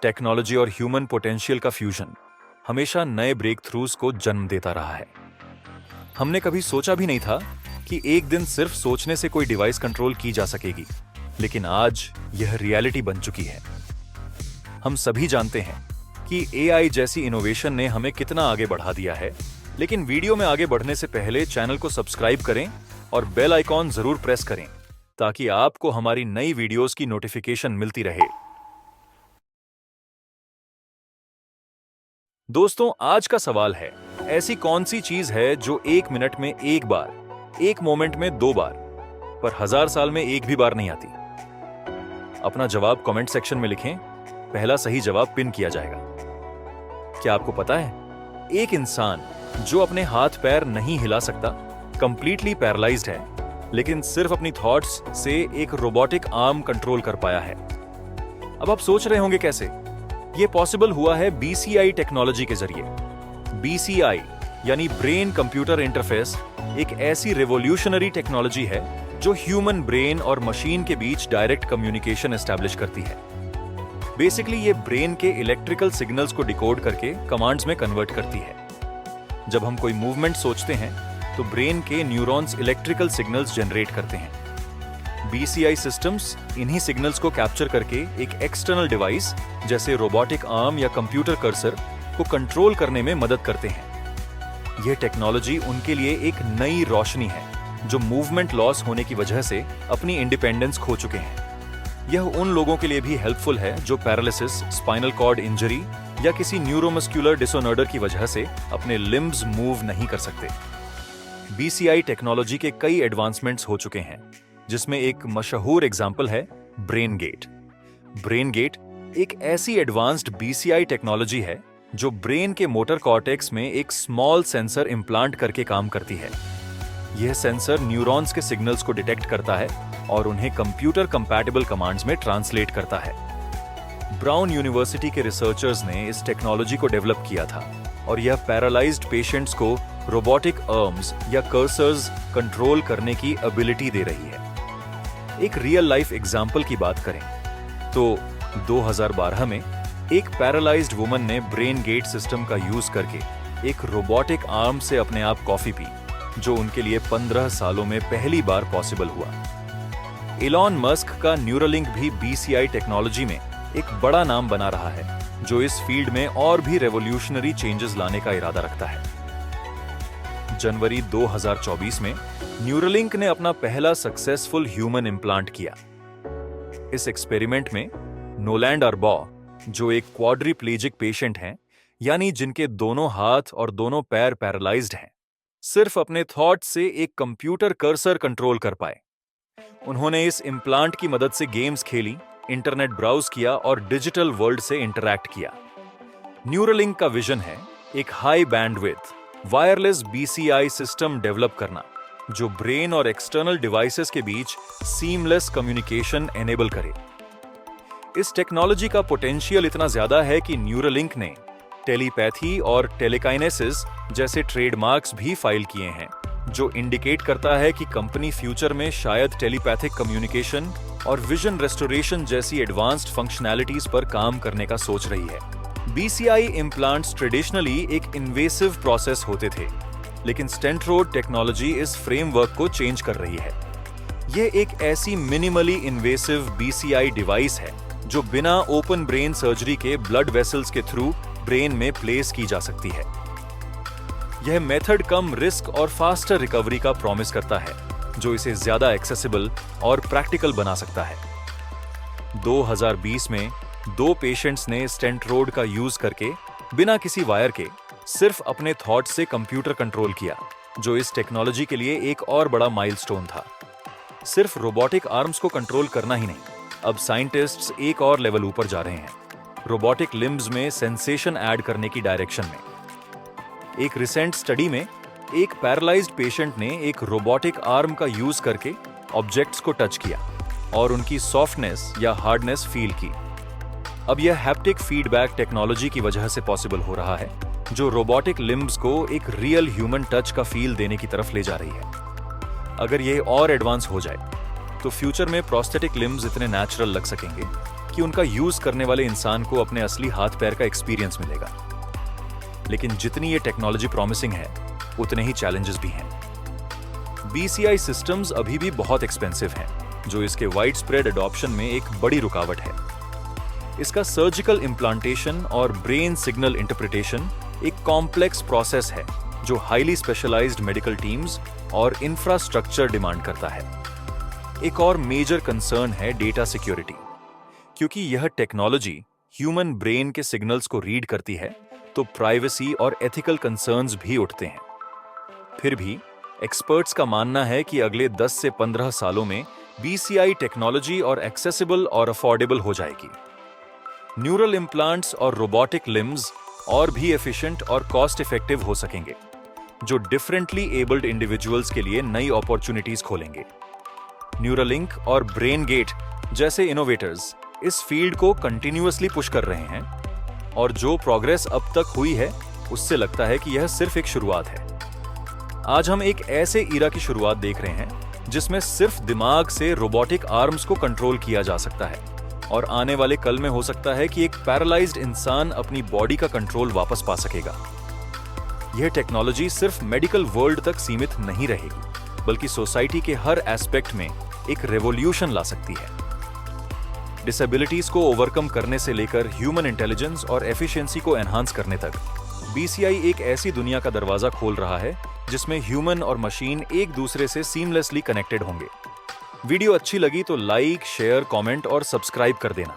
Technology और human potential का fusion हमेशा नए ब्रेक थ्रूज को जन्म देता रहा है। हमने कभी सोचा भी नहीं था कि एक दिन सिर्फ सोचने से कोई डिवाइस कंट्रोल की जा सकेगी, लेकिन आज यह रियलिटी बन चुकी है। हम सभी जानते हैं कि एआई जैसी इनोवेशन ने हमें कितना आगे बढ़ा दिया है, लेकिन वीडियो में आगे बढ़ने से पहले चैनल को सब्सक्राइब करें और बेल आइकॉन जरूर प्रेस करें ताकि आपको हमारी नई वीडियोस की नोटिफिकेशन मिलती रहे। दोस्तों, आज का सवाल है, ऐसी कौन सी चीज है जो 1 मिनट में एक बार, 1 मोमेंट में 2 बार, पर 1000 साल में एक भी बार नहीं आती? अपना जवाब कमेंट सेक्शन में लिखें। पहला सही जवाब पिन किया जाएगा। क्या आपको पता है, एक इंसान जो अपने हाथ पैर नहीं हिला सकता, कंप्लीटली पैरालाइज्ड है, लेकिन सिर्फ अपनी थॉट्स से एक रोबोटिक आर्म कंट्रोल कर पाया है। अब आप सोच रहे होंगे कैसे? यह पॉसिबल हुआ है BCI टेक्नोलॉजी के जरिए। BCI यानी ब्रेन कंप्यूटर इंटरफेस एक ऐसी रेवोल्यूशनरी टेक्नोलॉजी है जो ह्यूमन ब्रेन और मशीन के बीच डायरेक्ट कम्युनिकेशन एस्टैब्लिश करती है। बेसिकली ये ब्रेन के इलेक्ट्रिकल सिग्नल्स को डिकोड करके कमांड्स में कन्वर्ट करती है। जब हम कोई मूवमेंट सोचते हैं तो ब्रेन के न्यूरॉन्स इलेक्ट्रिकल सिग्नल्स जनरेट करते हैं। BCI सिस्टम्स इन्हीं सिग्नल्स को कैप्चर करके एक एक्सटर्नल डिवाइस जैसे रोबोटिक आर्म या कंप्यूटर कर्सर को कंट्रोल करने में मदद करते हैं। यह टेक्नोलॉजी उनके लिए एक नई रोशनी है जो मूवमेंट लॉस होने की वजह से अपनी इंडिपेंडेंस खो चुके हैं। यह उन लोगों के लिए भी हेल्पफुल है जो पैरालिसिस, स्पाइनल कॉर्ड इंजरी या किसी न्यूरोमस्कुलर डिसऑर्डर की वजह से अपने लिम्ब्स मूव नहीं कर सकते। BCI टेक्नोलॉजी के कई एडवांसमेंट्स हो चुके हैं, जिसमें एक मशहूर एग्जाम्पल है ब्रेन गेट। ब्रेन गेट एक ऐसी एडवांस्ड BCI टेक्नोलॉजी है जो ब्रेन के मोटर कॉर्टेक्स में एक स्मॉल सेंसर इम्प्लांट करके काम करती है। यह सेंसर न्यूरॉन्स के सिग्नल्स को डिटेक्ट करता है और उन्हें कंप्यूटर कंपैटिबल कमांड्स में ट्रांसलेट करता है। ब्राउन यूनिवर्सिटी के रिसर्चर्स ने इस टेक्नोलॉजी को डेवलप किया था और यह पैरालाइज्ड पेशेंट्स को रोबोटिक आर्म्स या कर्सर्स कंट्रोल करने की एबिलिटी दे रही है। एक रियल लाइफ एग्जाम्पल की बात करें तो 2012 में एक पैरालाइज्ड वुमन ने ब्रेन गेट सिस्टम का यूज करके एक रोबोटिक आर्म से अपने आप कॉफी पी, जो उनके लिए 15 सालों में पहली बार पॉसिबल हुआ। इलॉन मस्क का न्यूरोलिंक भी BCI टेक्नोलॉजी में एक बड़ा नाम बना रहा है, जो इस फील्ड में और भी रेवोल्यूशनरी चेंजेस लाने का इरादा रखता है। जनवरी 2024 में न्यूरोलिंक ने अपना पहला सक्सेसफुल ह्यूमन इम्प्लांट किया। इस एक्सपेरिमेंट में नोलैंड अरबॉ, जो एक क्वाड्रिप्लेजिक पेशेंट हैं, यानी जिनके दोनों हाथ और दोनों पैर पैरालाइज्ड हैं, सिर्फ अपने थॉट से एक कंप्यूटर कर्सर कंट्रोल कर पाए। उन्होंने इस इम्प्लांट की मदद से गेम्स खेली, इंटरनेट ब्राउज किया और डिजिटल वर्ल्ड से इंटरैक्ट किया। न्यूरोलिंक का विजन है एक high bandwidth wireless BCI system develop करना, जो ब्रेन और एक्सटर्नल डिवाइसेस के बीच सीमलेस कम्युनिकेशन एनेबल करे। इस टेक्नोलॉजी का पोटेंशियल इतना ज्यादा है कि न्यूरोलिंक ने टेलीपैथी और टेलीकाइनेसिस जैसे ट्रेडमार्क्स भी फाइल किए हैं, जो इंडिकेट करता है कि कंपनी फ्यूचर में शायद टेलीपैथिक कम्युनिकेशन और विजन रेस्टोरेशन जैसी एडवांस्ड फंक्शनैलिटीज पर काम करने का सोच रही है। BCI इम्प्लांट्स ट्रेडिशनली एक इन्वेसिव प्रोसेस होते थे, लेकिन स्टेंट-रोड टेक्नोलॉजी इस फ्रेमवर्क को चेंज कर रही है। यह एक ऐसी मिनिमली इन्वेसिव BCI डिवाइस है जो बिना ओपन ब्रेन सर्जरी के ब्लड वेसल्स के थ्रू ब्रेन में प्लेस की जा सकती है। यह मेथड कम रिस्क और फास्टर रिकवरी का प्रॉमिस करता है, जो इसे ज्यादा एक्सेसिबल और प्रैक्टिकल बना सकता है। 2020 में 2 पेशेंट्स ने स्टेंट-रोड का यूज करके बिना किसी वायर के सिर्फ अपने थॉट से कंप्यूटर कंट्रोल किया, जो इस टेक्नोलॉजी के लिए एक और बड़ा माइलस्टोन था। सिर्फ रोबोटिक आर्म्स को कंट्रोल करना ही नहीं, अब साइंटिस्ट्स एक और लेवल ऊपर जा रहे हैं, रोबोटिक लिम्ब्स में सेंसेशन ऐड करने की डायरेक्शन में। एक रिसेंट स्टडी में एक पैरालाइज्ड पेशेंट ने एक रोबोटिक आर्म का यूज करके ऑब्जेक्ट्स को टच किया और उनकी सॉफ्टनेस या हार्डनेस फील की। अब यह हैप्टिक फीडबैक टेक्नोलॉजी की वजह से पॉसिबल हो रहा है, जो रोबोटिक लिम्ब्स को एक रियल ह्यूमन टच का फील देने की तरफ ले जा रही है। अगर यह और एडवांस हो जाए तो फ्यूचर में प्रोस्थेटिक लिम्ब्स इतने नेचुरल लग सकेंगे कि कि उनका यूज करने वाले इंसान को अपने असली हाथ पैर का एक्सपीरियंस मिलेगा। लेकिन जितनी ये टेक्नोलॉजी प्रॉमिसिंग है, उतने ही चैलेंजेस भी हैं। BCI सिस्टम्स अभी भी बहुत एक्सपेंसिव हैं, जो इसके वाइड स्प्रेड अडॉप्शन में एक बड़ी रुकावट है। इसका सर्जिकल इम्प्लांटेशन और ब्रेन सिग्नल इंटरप्रिटेशन एक कॉम्प्लेक्स प्रोसेस है जो हाईली स्पेशलाइज्ड मेडिकल टीम्स और इंफ्रास्ट्रक्चर डिमांड करता है। एक और मेजर कंसर्न है डेटा सिक्योरिटी, क्योंकि यह टेक्नोलॉजी ह्यूमन ब्रेन के सिग्नल्स को रीड करती है, तो प्राइवेसी और एथिकल कंसर्न्स भी उठते हैं। फिर भी एक्सपर्ट्स का मानना है कि अगले 10 से 15 सालों में BCI टेक्नोलॉजी और एक्सेसिबल और अफोर्डेबल हो जाएगी। न्यूरल इम्प्लांट्स और रोबोटिक लिम्स और भी एफिशिएंट और कॉस्ट इफेक्टिव हो सकेंगे, जो डिफरेंटली एबल्ड इंडिविजुअल्स के लिए नई अपॉर्चुनिटीज खोलेंगे। न्यूरालिंक और ब्रेन गेट जैसे इनोवेटर्स इस फील्ड को कंटिन्यूअसली पुश कर रहे हैं, और जो प्रोग्रेस अब तक हुई है उससे लगता है कि यह सिर्फ एक शुरुआत है। आज हम एक ऐसे ईरा की शुरुआत देख रहे हैं जिसमें सिर्फ दिमाग से रोबोटिक आर्म्स को कंट्रोल किया जा सकता है, और आने वाले कल में हो सकता है कि एक पैरालाइज्ड इंसान अपनी बॉडी का कंट्रोल वापस पा सकेगा। यह टेक्नोलॉजी सिर्फ मेडिकल वर्ल्ड तक सीमित नहीं रहेगी, बल्कि सोसाइटी के हर एस्पेक्ट में एक रेवोल्यूशन ला सकती है। डिसेबिलिटीज को ओवरकम करने से लेकर ह्यूमन इंटेलिजेंस और एफिशिएंसी को एनहांस करने तक BCI एक ऐसी दुनिया का दरवाजा खोल रहा है जिसमें ह्यूमन और मशीन एक दूसरे से सीमलेसली कनेक्टेड होंगे। वीडियो अच्छी लगी तो लाइक, शेयर, कमेंट और सब्सक्राइब कर देना।